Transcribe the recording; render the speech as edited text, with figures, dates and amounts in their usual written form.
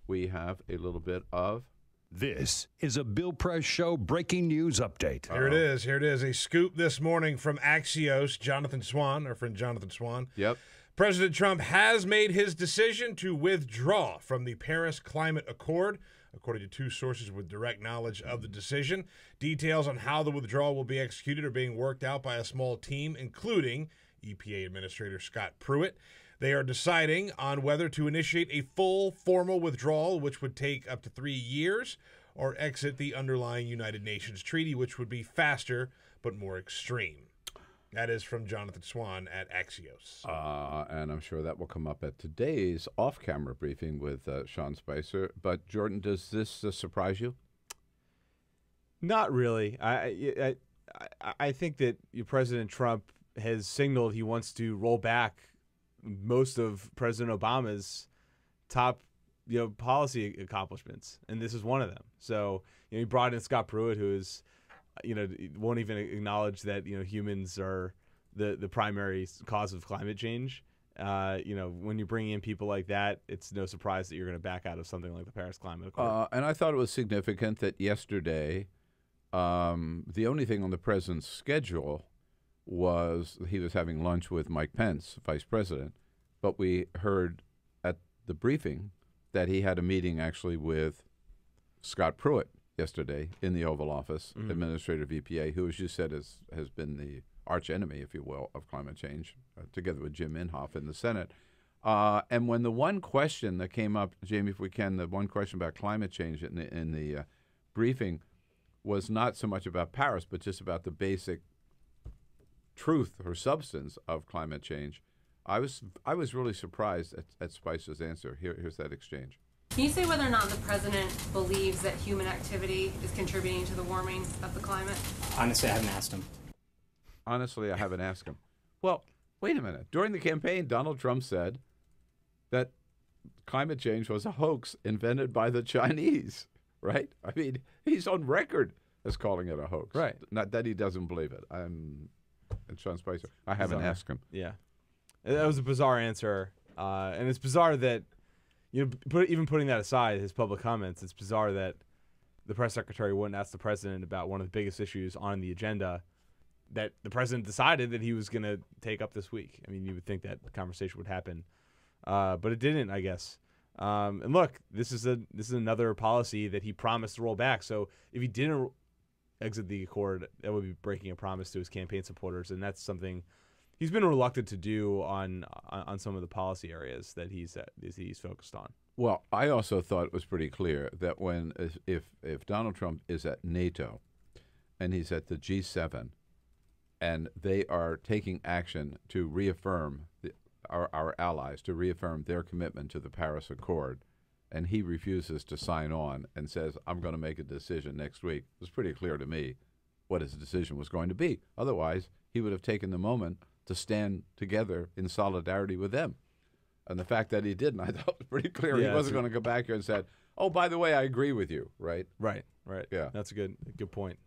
we have a little bit of... This is a Bill Press Show breaking news update. Here it is. Here it is. A scoop this morning from Axios. Jonathan Swan, our friend Jonathan Swan. Yep. President Trump has made his decision to withdraw from the Paris Climate Accord, according to two sources with direct knowledge of the decision. Details on how the withdrawal will be executed are being worked out by a small team, including EPA Administrator Scott Pruitt. They are deciding on whether to initiate a full formal withdrawal, which would take up to 3 years, or exit the underlying United Nations treaty, which would be faster but more extreme. That is from Jonathan Swan at Axios. And I'm sure that will come up at today's off-camera briefing with Sean Spicer. But, Jordan, does this surprise you? Not really. I think that President Trump has signaled he wants to roll back most of President Obama's top, policy accomplishments, and this is one of them. So, he brought in Scott Pruitt, who is, won't even acknowledge that humans are the primary cause of climate change. When you bring in people like that, it's no surprise that you're going to back out of something like the Paris Climate Accord. And I thought it was significant that yesterday, the only thing on the president's schedule was he was having lunch with Mike Pence, vice president, but we heard at the briefing that he had a meeting actually with Scott Pruitt yesterday in the Oval Office, Administrator of EPA, who, as you said, has been the arch enemy, if you will, of climate change, together with Jim Inhofe in the Senate. And when the one question that came up, Jamie, if we can, the one question about climate change in the briefing was not so much about Paris, but just about the basic truth or substance of climate change. I was really surprised at Spicer's answer. Here's that exchange. Can you say whether or not the president believes that human activity is contributing to the warming of the climate? Honestly, I haven't asked him. Honestly, I haven't asked him. Well, wait a minute. During the campaign, Donald Trump said that climate change was a hoax invented by the Chinese, right? I mean, he's on record as calling it a hoax. Right. Not that he doesn't believe it. And Sean Spicer, I haven't asked him. Yeah. That was a bizarre answer. And it's bizarre that, even putting that aside, his public comments, it's bizarre that the press secretary wouldn't ask the president about one of the biggest issues on the agenda that the president decided that he was going to take up this week. I mean, you would think that the conversation would happen, but it didn't, I guess. And look, this is another policy that he promised to roll back. So if he didn't exit the accord, that would be breaking a promise to his campaign supporters, and that's something he's been reluctant to do on some of the policy areas that he's focused on. Well, I also thought it was pretty clear that if Donald Trump is at NATO and he's at the G7 and they are taking action to reaffirm our allies, to reaffirm their commitment to the Paris Accord, and he refuses to sign on and says, I'm going to make a decision next week, it was pretty clear to me what his decision was going to be. Otherwise, he would have taken the moment to stand together in solidarity with them. And the fact that he didn't, I thought was pretty clear. Yeah, he wasn't going to go back here and say, oh, by the way, I agree with you, right? Right. Yeah. That's a good point.